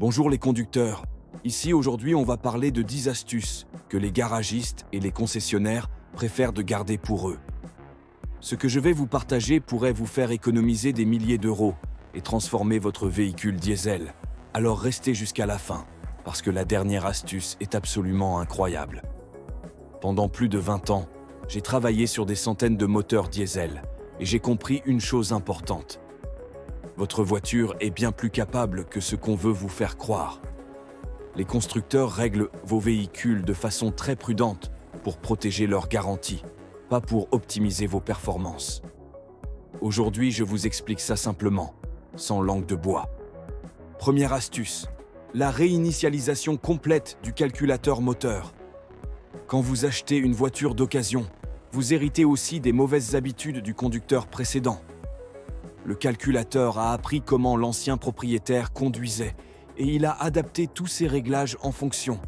Bonjour les conducteurs. Ici aujourd'hui on va parler de 10 astuces que les garagistes et les concessionnaires préfèrent de garder pour eux. Ce que je vais vous partager pourrait vous faire économiser des milliers d'euros et transformer votre véhicule diesel. Alors restez jusqu'à la fin, parce que la dernière astuce est absolument incroyable. Pendant plus de 20 ans, j'ai travaillé sur des centaines de moteurs diesel et j'ai compris une chose importante. Votre voiture est bien plus capable que ce qu'on veut vous faire croire. Les constructeurs règlent vos véhicules de façon très prudente pour protéger leur garantie, pas pour optimiser vos performances. Aujourd'hui, je vous explique ça simplement, sans langue de bois. Première astuce, la réinitialisation complète du calculateur moteur. Quand vous achetez une voiture d'occasion, vous héritez aussi des mauvaises habitudes du conducteur précédent. Le calculateur a appris comment l'ancien propriétaire conduisait et il a adapté tous ses réglages en fonction.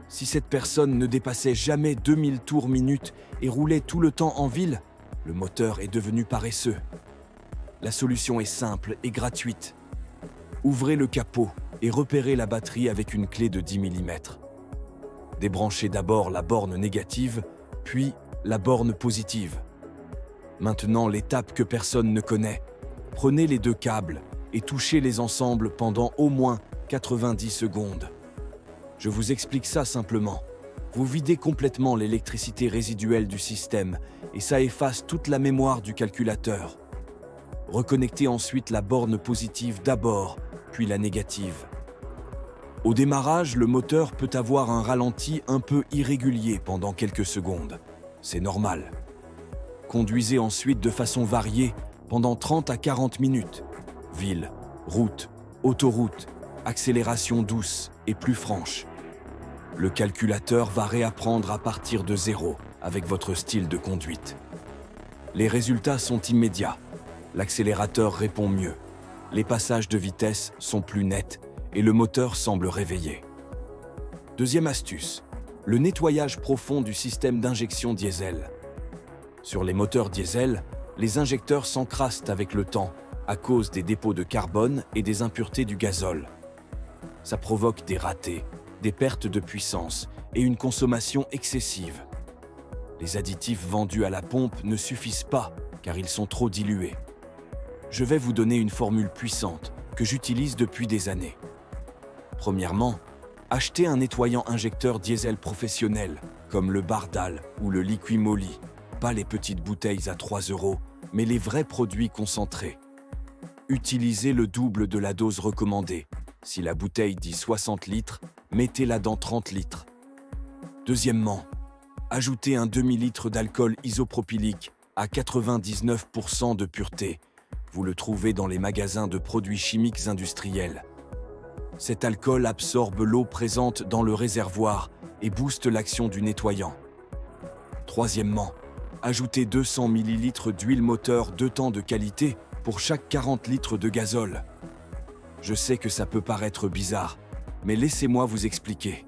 Si cette personne ne dépassait jamais 2000 tours minute et roulait tout le temps en ville, le moteur est devenu paresseux. La solution est simple et gratuite. Ouvrez le capot et repérez la batterie avec une clé de 10 mm. Débranchez d'abord la borne négative, puis la borne positive. Maintenant, l'étape que personne ne connaît. Prenez les deux câbles et touchez-les ensemble pendant au moins 90 secondes. Je vous explique ça simplement. Vous videz complètement l'électricité résiduelle du système et ça efface toute la mémoire du calculateur. Reconnectez ensuite la borne positive d'abord, puis la négative. Au démarrage, le moteur peut avoir un ralenti un peu irrégulier pendant quelques secondes. C'est normal. Conduisez ensuite de façon variée pendant 30 à 40 minutes. Ville, route, autoroute, accélération douce et plus franche. Le calculateur va réapprendre à partir de zéro avec votre style de conduite. Les résultats sont immédiats. L'accélérateur répond mieux. Les passages de vitesse sont plus nets et le moteur semble réveillé. Deuxième astuce, le nettoyage profond du système d'injection diesel. Sur les moteurs diesel, les injecteurs s'encrassent avec le temps à cause des dépôts de carbone et des impuretés du gazole. Ça provoque des ratés, des pertes de puissance et une consommation excessive. Les additifs vendus à la pompe ne suffisent pas car ils sont trop dilués. Je vais vous donner une formule puissante que j'utilise depuis des années. Premièrement, achetez un nettoyant injecteur diesel professionnel comme le Bardal ou le Liquimoli. Pas les petites bouteilles à 3 €, mais les vrais produits concentrés. Utilisez le double de la dose recommandée. Si la bouteille dit 60 litres, mettez-la dans 30 litres. Deuxièmement, ajoutez un demi-litre d'alcool isopropylique à 99% de pureté. Vous le trouvez dans les magasins de produits chimiques industriels. Cet alcool absorbe l'eau présente dans le réservoir et booste l'action du nettoyant. Troisièmement, ajoutez 200 ml d'huile moteur 2 temps de qualité pour chaque 40 litres de gazole. Je sais que ça peut paraître bizarre, mais laissez-moi vous expliquer.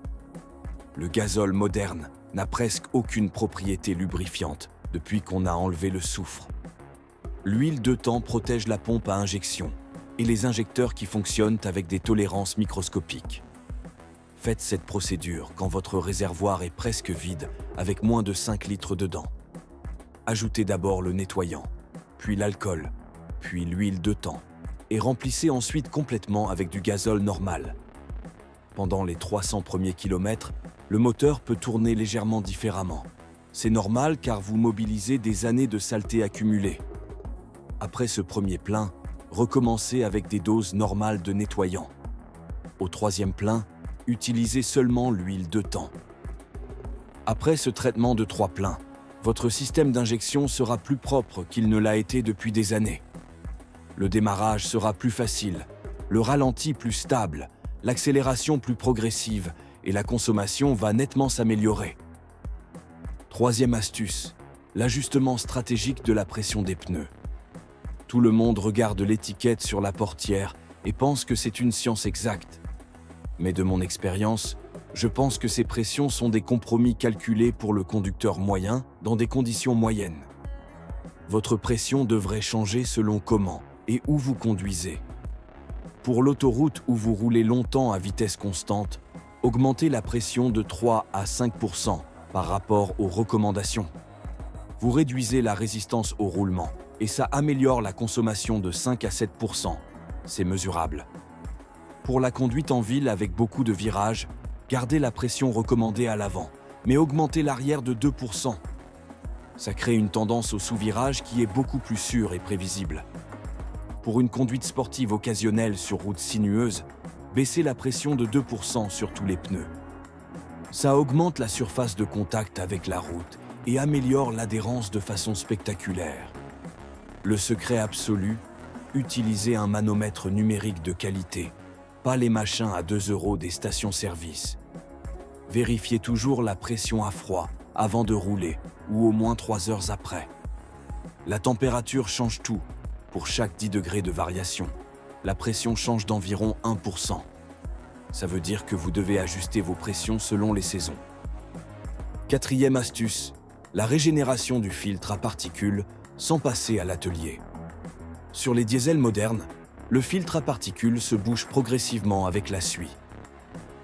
Le gazole moderne n'a presque aucune propriété lubrifiante depuis qu'on a enlevé le soufre. L'huile 2 temps protège la pompe à injection et les injecteurs qui fonctionnent avec des tolérances microscopiques. Faites cette procédure quand votre réservoir est presque vide avec moins de 5 litres dedans. Ajoutez d'abord le nettoyant, puis l'alcool, puis l'huile 2 temps, et remplissez ensuite complètement avec du gazole normal. Pendant les 300 premiers kilomètres, le moteur peut tourner légèrement différemment. C'est normal car vous mobilisez des années de saleté accumulée. Après ce premier plein, recommencez avec des doses normales de nettoyant. Au troisième plein, utilisez seulement l'huile 2 temps. Après ce traitement de 3 pleins, votre système d'injection sera plus propre qu'il ne l'a été depuis des années. Le démarrage sera plus facile, le ralenti plus stable, l'accélération plus progressive et la consommation va nettement s'améliorer. Troisième astuce, l'ajustement stratégique de la pression des pneus. Tout le monde regarde l'étiquette sur la portière et pense que c'est une science exacte. Mais de mon expérience, je pense que ces pressions sont des compromis calculés pour le conducteur moyen dans des conditions moyennes. Votre pression devrait changer selon comment et où vous conduisez. Pour l'autoroute où vous roulez longtemps à vitesse constante, augmentez la pression de 3 à 5% par rapport aux recommandations. Vous réduisez la résistance au roulement et ça améliore la consommation de 5 à 7%. C'est mesurable. Pour la conduite en ville avec beaucoup de virages, gardez la pression recommandée à l'avant, mais augmentez l'arrière de 2%. Ça crée une tendance au sous-virage qui est beaucoup plus sûre et prévisible. Pour une conduite sportive occasionnelle sur route sinueuse, baissez la pression de 2% sur tous les pneus. Ça augmente la surface de contact avec la route et améliore l'adhérence de façon spectaculaire. Le secret absolu, utilisez un manomètre numérique de qualité, pas les machins à 2 € des stations-service. Vérifiez toujours la pression à froid avant de rouler ou au moins 3 heures après. La température change tout. Pour chaque 10 degrés de variation, la pression change d'environ 1%. Ça veut dire que vous devez ajuster vos pressions selon les saisons. Quatrième astuce, la régénération du filtre à particules sans passer à l'atelier. Sur les diesels modernes, le filtre à particules se bouge progressivement avec la suie.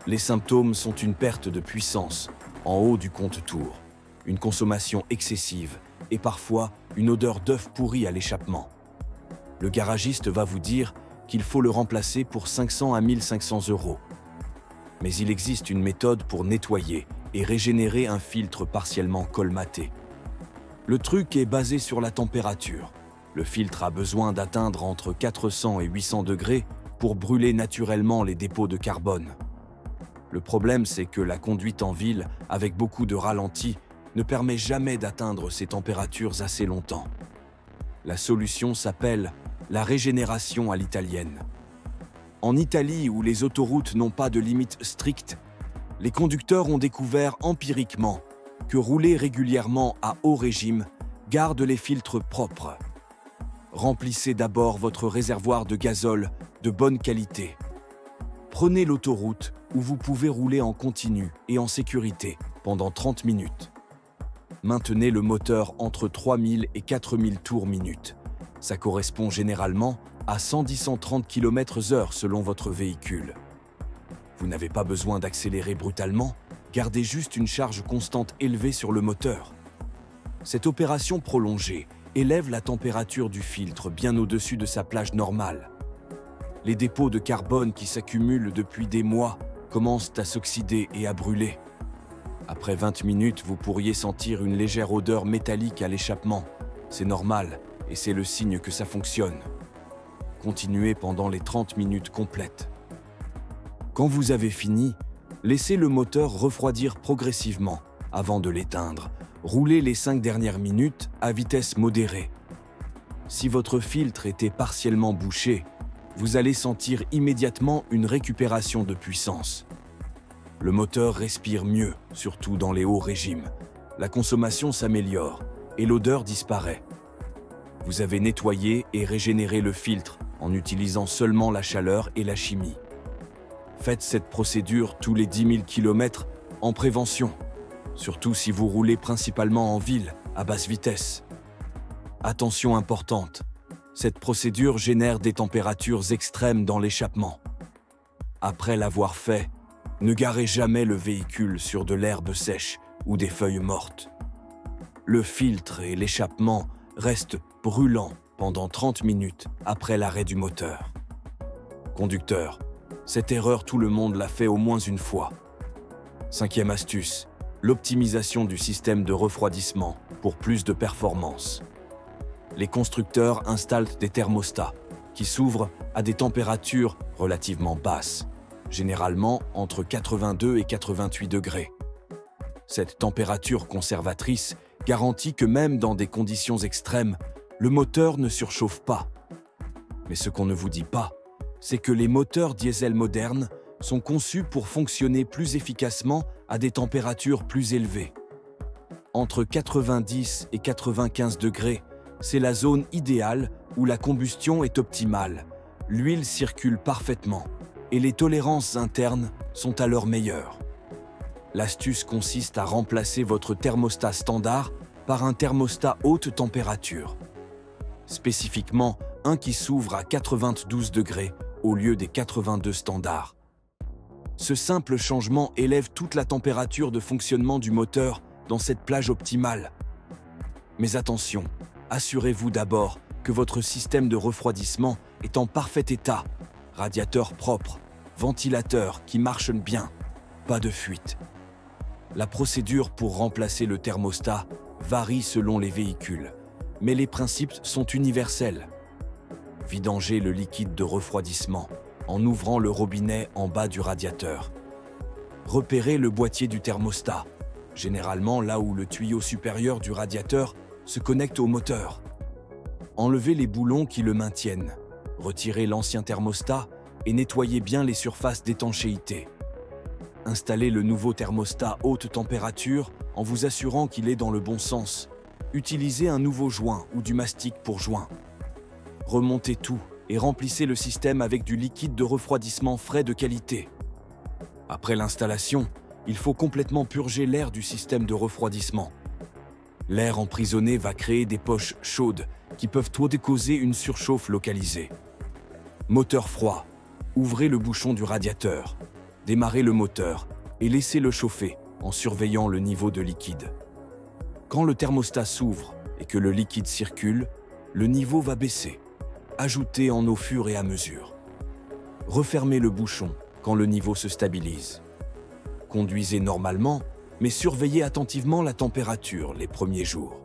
Les symptômes sont une perte de puissance en haut du compte-tours, une consommation excessive et parfois une odeur d'œuf pourri à l'échappement. Le garagiste va vous dire qu'il faut le remplacer pour 500 à 1500 €. Mais il existe une méthode pour nettoyer et régénérer un filtre partiellement colmaté. Le truc est basé sur la température. Le filtre a besoin d'atteindre entre 400 et 800 degrés pour brûler naturellement les dépôts de carbone. Le problème, c'est que la conduite en ville, avec beaucoup de ralentis, ne permet jamais d'atteindre ces températures assez longtemps. La solution s'appelle la régénération à l'italienne. En Italie, où les autoroutes n'ont pas de limite stricte, les conducteurs ont découvert empiriquement que rouler régulièrement à haut régime garde les filtres propres. Remplissez d'abord votre réservoir de gazole de bonne qualité. Prenez l'autoroute où vous pouvez rouler en continu et en sécurité pendant 30 minutes. Maintenez le moteur entre 3000 et 4000 tours minute. Ça correspond généralement à 110-130 km/h selon votre véhicule. Vous n'avez pas besoin d'accélérer brutalement, gardez juste une charge constante élevée sur le moteur. Cette opération prolongée élève la température du filtre bien au-dessus de sa plage normale. Les dépôts de carbone qui s'accumulent depuis des mois commencent à s'oxyder et à brûler. Après 20 minutes, vous pourriez sentir une légère odeur métallique à l'échappement. C'est normal et c'est le signe que ça fonctionne. Continuez pendant les 30 minutes complètes. Quand vous avez fini, laissez le moteur refroidir progressivement avant de l'éteindre. Roulez les 5 dernières minutes à vitesse modérée. Si votre filtre était partiellement bouché, vous allez sentir immédiatement une récupération de puissance. Le moteur respire mieux, surtout dans les hauts régimes. La consommation s'améliore et l'odeur disparaît. Vous avez nettoyé et régénéré le filtre en utilisant seulement la chaleur et la chimie. Faites cette procédure tous les 10 000 km en prévention, surtout si vous roulez principalement en ville, à basse vitesse. Attention importante, cette procédure génère des températures extrêmes dans l'échappement. Après l'avoir fait, ne garez jamais le véhicule sur de l'herbe sèche ou des feuilles mortes. Le filtre et l'échappement restent brûlants pendant 30 minutes après l'arrêt du moteur. Conducteur, cette erreur tout le monde l'a fait au moins une fois. Cinquième astuce, l'optimisation du système de refroidissement pour plus de performance. Les constructeurs installent des thermostats qui s'ouvrent à des températures relativement basses, généralement entre 82 et 88 degrés. Cette température conservatrice garantit que même dans des conditions extrêmes, le moteur ne surchauffe pas. Mais ce qu'on ne vous dit pas, c'est que les moteurs diesel modernes sont conçus pour fonctionner plus efficacement à des températures plus élevées. Entre 90 et 95 degrés, c'est la zone idéale où la combustion est optimale. L'huile circule parfaitement et les tolérances internes sont à leur meilleure. L'astuce consiste à remplacer votre thermostat standard par un thermostat haute température. Spécifiquement, un qui s'ouvre à 92 degrés au lieu des 82 standards. Ce simple changement élève toute la température de fonctionnement du moteur dans cette plage optimale. Mais attention, assurez-vous d'abord que votre système de refroidissement est en parfait état. Radiateur propre, ventilateur qui marche bien, pas de fuite. La procédure pour remplacer le thermostat varie selon les véhicules, mais les principes sont universels. Vidanger le liquide de refroidissement en ouvrant le robinet en bas du radiateur. Repérez le boîtier du thermostat, généralement là où le tuyau supérieur du radiateur se connecte au moteur. Enlevez les boulons qui le maintiennent, retirez l'ancien thermostat et nettoyez bien les surfaces d'étanchéité. Installez le nouveau thermostat haute température en vous assurant qu'il est dans le bon sens. Utilisez un nouveau joint ou du mastic pour joint. Remontez tout et remplissez le système avec du liquide de refroidissement frais de qualité. Après l'installation, il faut complètement purger l'air du système de refroidissement. L'air emprisonné va créer des poches chaudes qui peuvent causer une surchauffe localisée. Moteur froid. Ouvrez le bouchon du radiateur. Démarrez le moteur et laissez-le chauffer en surveillant le niveau de liquide. Quand le thermostat s'ouvre et que le liquide circule, le niveau va baisser. Ajoutez en eau fur et à mesure. Refermez le bouchon quand le niveau se stabilise. Conduisez normalement, mais surveillez attentivement la température les premiers jours.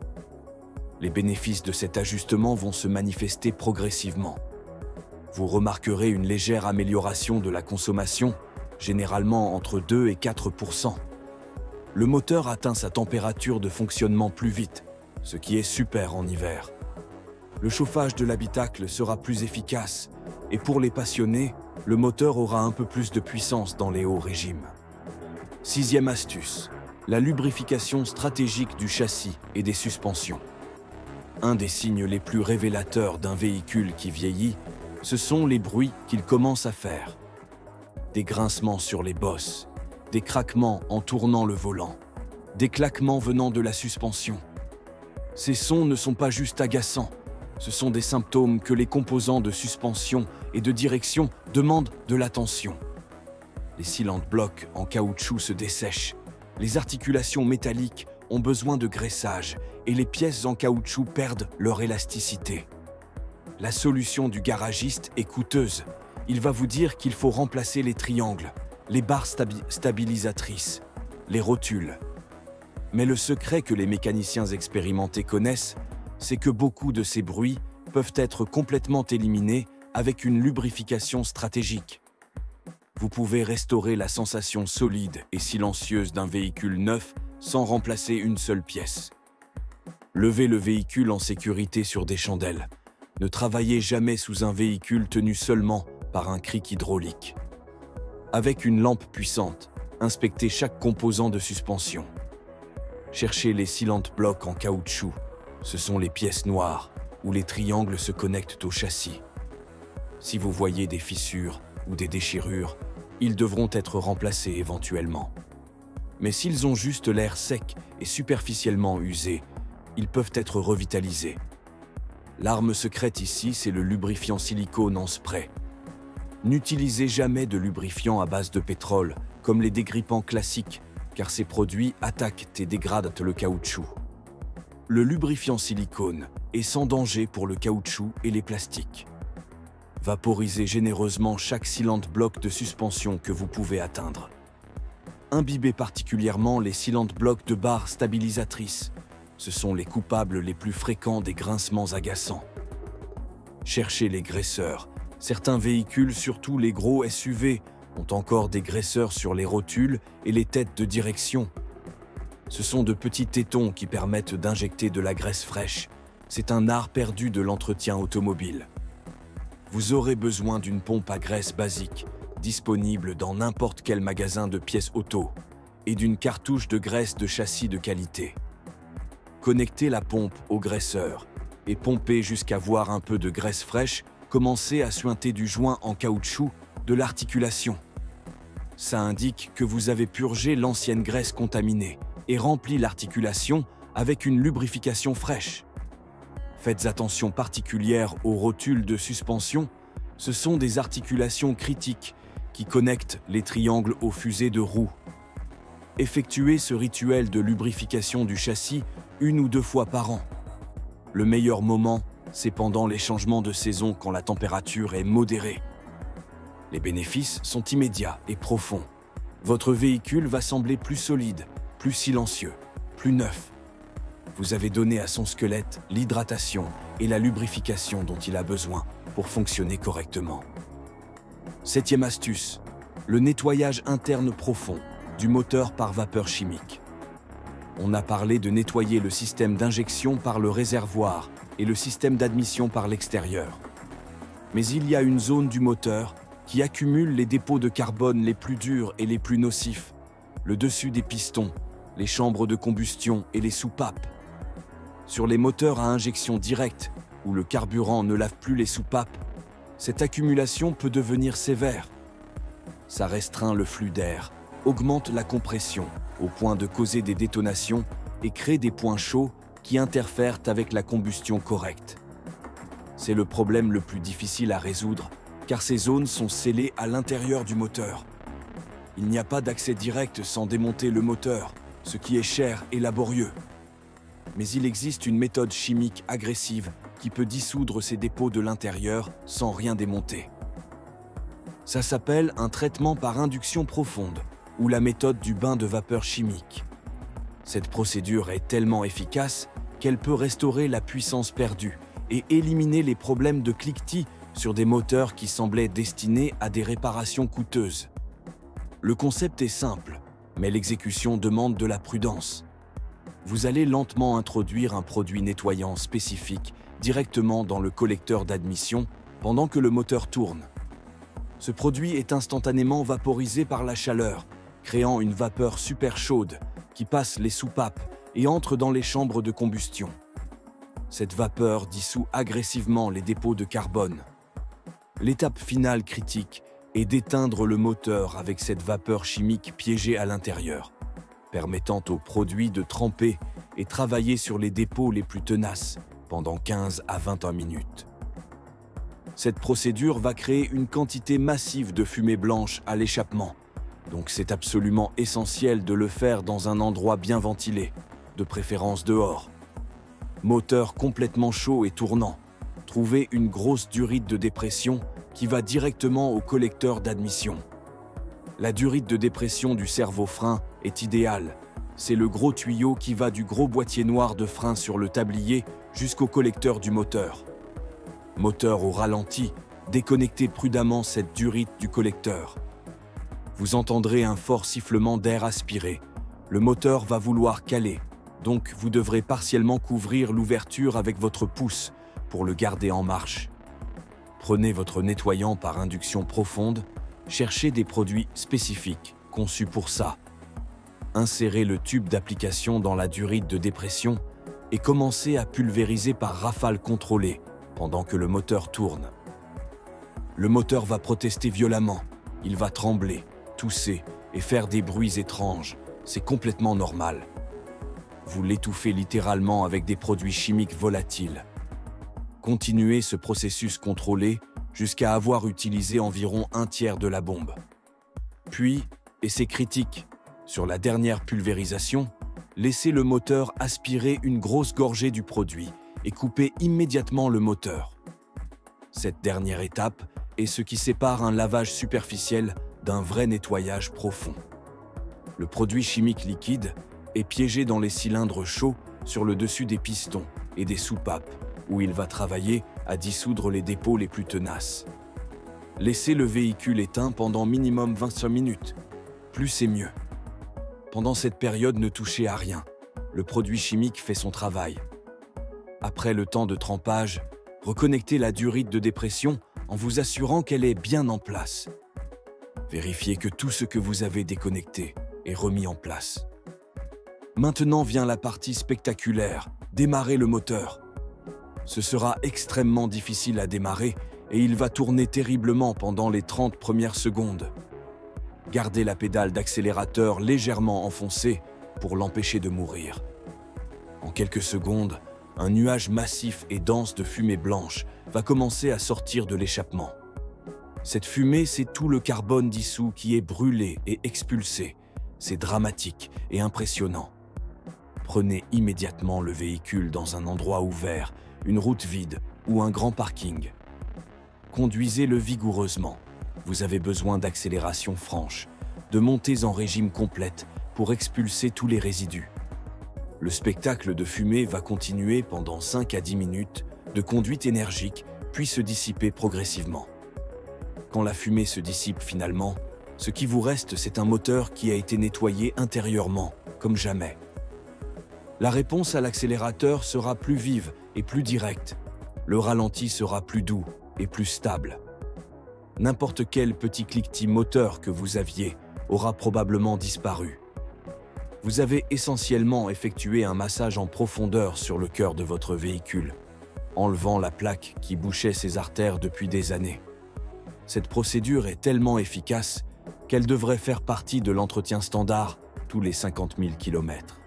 Les bénéfices de cet ajustement vont se manifester progressivement. Vous remarquerez une légère amélioration de la consommation, généralement entre 2 et 4%. Le moteur atteint sa température de fonctionnement plus vite, ce qui est super en hiver. Le chauffage de l'habitacle sera plus efficace et pour les passionnés, le moteur aura un peu plus de puissance dans les hauts régimes. 6e astuce, la lubrification stratégique du châssis et des suspensions. Un des signes les plus révélateurs d'un véhicule qui vieillit, ce sont les bruits qu'il commence à faire. Des grincements sur les bosses, des craquements en tournant le volant, des claquements venant de la suspension. Ces sons ne sont pas juste agaçants, ce sont des symptômes que les composants de suspension et de direction demandent de l'attention. Les cylindres blocs en caoutchouc se dessèchent, les articulations métalliques ont besoin de graissage et les pièces en caoutchouc perdent leur élasticité. La solution du garagiste est coûteuse. Il va vous dire qu'il faut remplacer les triangles, les barres stabilisatrices, les rotules. Mais le secret que les mécaniciens expérimentés connaissent, c'est que beaucoup de ces bruits peuvent être complètement éliminés avec une lubrification stratégique. Vous pouvez restaurer la sensation solide et silencieuse d'un véhicule neuf sans remplacer une seule pièce. Levez le véhicule en sécurité sur des chandelles. Ne travaillez jamais sous un véhicule tenu seulement par un cric hydraulique. Avec une lampe puissante, inspectez chaque composant de suspension. Cherchez les cylindres blocs en caoutchouc. Ce sont les pièces noires où les triangles se connectent au châssis. Si vous voyez des fissures ou des déchirures, ils devront être remplacés éventuellement. Mais s'ils ont juste l'air sec et superficiellement usés, ils peuvent être revitalisés. L'arme secrète ici, c'est le lubrifiant silicone en spray. N'utilisez jamais de lubrifiant à base de pétrole, comme les dégrippants classiques, car ces produits attaquent et dégradent le caoutchouc. Le lubrifiant silicone est sans danger pour le caoutchouc et les plastiques. Vaporisez généreusement chaque cylindre bloc de suspension que vous pouvez atteindre. Imbibez particulièrement les cylindres blocs de barres stabilisatrices. Ce sont les coupables les plus fréquents des grincements agaçants. Cherchez les graisseurs. Certains véhicules, surtout les gros SUV, ont encore des graisseurs sur les rotules et les têtes de direction. Ce sont de petits tétons qui permettent d'injecter de la graisse fraîche. C'est un art perdu de l'entretien automobile. Vous aurez besoin d'une pompe à graisse basique, disponible dans n'importe quel magasin de pièces auto, et d'une cartouche de graisse de châssis de qualité. Connectez la pompe au graisseur et pompez jusqu'à voir un peu de graisse fraîche commencer à suinter du joint en caoutchouc de l'articulation. Ça indique que vous avez purgé l'ancienne graisse contaminée et rempli l'articulation avec une lubrification fraîche. Faites attention particulière aux rotules de suspension, Ce sont des articulations critiques qui connectent les triangles aux fusées de roues. Effectuez ce rituel de lubrification du châssis 1 ou 2 fois par an. Le meilleur moment, c'est pendant les changements de saison quand la température est modérée. Les bénéfices sont immédiats et profonds. Votre véhicule va sembler plus solide, plus silencieux, plus neuf. Vous avez donné à son squelette l'hydratation et la lubrification dont il a besoin pour fonctionner correctement. 7e astuce, le nettoyage interne profond du moteur par vapeur chimique. On a parlé de nettoyer le système d'injection par le réservoir et le système d'admission par l'extérieur. Mais il y a une zone du moteur qui accumule les dépôts de carbone les plus durs et les plus nocifs, le dessus des pistons, les chambres de combustion et les soupapes. Sur les moteurs à injection directe, où le carburant ne lave plus les soupapes, cette accumulation peut devenir sévère. Ça restreint le flux d'air, augmente la compression au point de causer des détonations et crée des points chauds qui interfèrent avec la combustion correcte. C'est le problème le plus difficile à résoudre, car ces zones sont scellées à l'intérieur du moteur. Il n'y a pas d'accès direct sans démonter le moteur, ce qui est cher et laborieux. Mais il existe une méthode chimique agressive qui peut dissoudre ces dépôts de l'intérieur sans rien démonter. Ça s'appelle un traitement par induction profonde, ou la méthode du bain de vapeur chimique. Cette procédure est tellement efficace qu'elle peut restaurer la puissance perdue et éliminer les problèmes de cliquetis sur des moteurs qui semblaient destinés à des réparations coûteuses. Le concept est simple, mais l'exécution demande de la prudence. Vous allez lentement introduire un produit nettoyant spécifique directement dans le collecteur d'admission pendant que le moteur tourne. Ce produit est instantanément vaporisé par la chaleur, créant une vapeur super chaude qui passe les soupapes et entre dans les chambres de combustion. Cette vapeur dissout agressivement les dépôts de carbone. L'étape finale critique est d'éteindre le moteur avec cette vapeur chimique piégée à l'intérieur, permettant au produit de tremper et travailler sur les dépôts les plus tenaces pendant 15 à 21 minutes. Cette procédure va créer une quantité massive de fumée blanche à l'échappement, donc c'est absolument essentiel de le faire dans un endroit bien ventilé, de préférence dehors. Moteur complètement chaud et tournant, trouvez une grosse durite de dépression qui va directement au collecteur d'admission. La durite de dépression du servo-frein est idéale. C'est le gros tuyau qui va du gros boîtier noir de frein sur le tablier jusqu'au collecteur du moteur. Moteur au ralenti, déconnectez prudemment cette durite du collecteur. Vous entendrez un fort sifflement d'air aspiré. Le moteur va vouloir caler, donc vous devrez partiellement couvrir l'ouverture avec votre pouce pour le garder en marche. Prenez votre nettoyant par induction profonde, cherchez des produits spécifiques conçus pour ça. Insérez le tube d'application dans la durite de dépression et commencez à pulvériser par rafale contrôlée pendant que le moteur tourne. Le moteur va protester violemment, il va trembler, tousser et faire des bruits étranges, c'est complètement normal. Vous l'étouffez littéralement avec des produits chimiques volatiles. Continuez ce processus contrôlé jusqu'à avoir utilisé environ 1/3 de la bombe. Puis, et c'est critique, sur la dernière pulvérisation, laissez le moteur aspirer une grosse gorgée du produit et coupez immédiatement le moteur. Cette dernière étape est ce qui sépare un lavage superficiel d'un vrai nettoyage profond. Le produit chimique liquide est piégé dans les cylindres chauds sur le dessus des pistons et des soupapes, où il va travailler à dissoudre les dépôts les plus tenaces. Laissez le véhicule éteint pendant minimum 25 minutes. Plus c'est mieux. Pendant cette période, ne touchez à rien. Le produit chimique fait son travail. Après le temps de trempage, reconnectez la durite de dépression en vous assurant qu'elle est bien en place. Vérifiez que tout ce que vous avez déconnecté est remis en place. Maintenant vient la partie spectaculaire, démarrer le moteur. Ce sera extrêmement difficile à démarrer et il va tourner terriblement pendant les 30 premières secondes. Gardez la pédale d'accélérateur légèrement enfoncée pour l'empêcher de mourir. En quelques secondes, un nuage massif et dense de fumée blanche va commencer à sortir de l'échappement. Cette fumée, c'est tout le carbone dissous qui est brûlé et expulsé. C'est dramatique et impressionnant. Prenez immédiatement le véhicule dans un endroit ouvert, une route vide ou un grand parking. Conduisez-le vigoureusement. Vous avez besoin d'accélération franche, de montées en régime complète pour expulser tous les résidus. Le spectacle de fumée va continuer pendant 5 à 10 minutes de conduite énergique, puis se dissiper progressivement. Quand la fumée se dissipe finalement, ce qui vous reste, c'est un moteur qui a été nettoyé intérieurement, comme jamais. La réponse à l'accélérateur sera plus vive et plus directe. Le ralenti sera plus doux et plus stable. N'importe quel petit cliquetis moteur que vous aviez aura probablement disparu. Vous avez essentiellement effectué un massage en profondeur sur le cœur de votre véhicule, enlevant la plaque qui bouchait ses artères depuis des années. Cette procédure est tellement efficace qu'elle devrait faire partie de l'entretien standard tous les 50 000 km.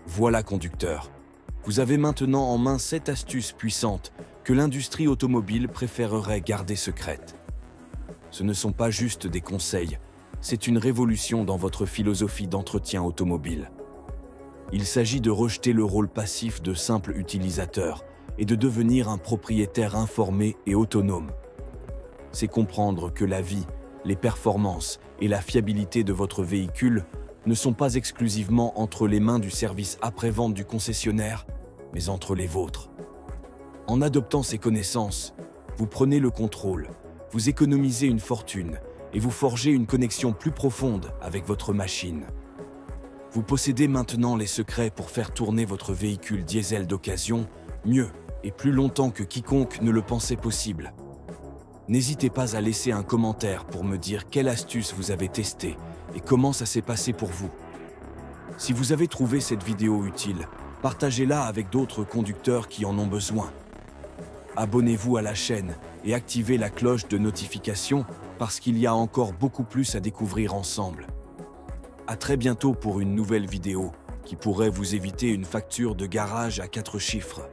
Voilà, conducteur. Vous avez maintenant en main 7 astuces puissantes que l'industrie automobile préférerait garder secrètes. Ce ne sont pas juste des conseils, c'est une révolution dans votre philosophie d'entretien automobile. Il s'agit de rejeter le rôle passif de simple utilisateur et de devenir un propriétaire informé et autonome. C'est comprendre que la vie, les performances et la fiabilité de votre véhicule ne sont pas exclusivement entre les mains du service après-vente du concessionnaire, mais entre les vôtres. En adoptant ces connaissances, vous prenez le contrôle, vous économisez une fortune et vous forgez une connexion plus profonde avec votre machine. Vous possédez maintenant les secrets pour faire tourner votre véhicule diesel d'occasion mieux et plus longtemps que quiconque ne le pensait possible. N'hésitez pas à laisser un commentaire pour me dire quelle astuce vous avez testée et comment ça s'est passé pour vous. Si vous avez trouvé cette vidéo utile, partagez-la avec d'autres conducteurs qui en ont besoin. Abonnez-vous à la chaîne et activez la cloche de notification parce qu'il y a encore beaucoup plus à découvrir ensemble. À très bientôt pour une nouvelle vidéo qui pourrait vous éviter une facture de garage à 4 chiffres.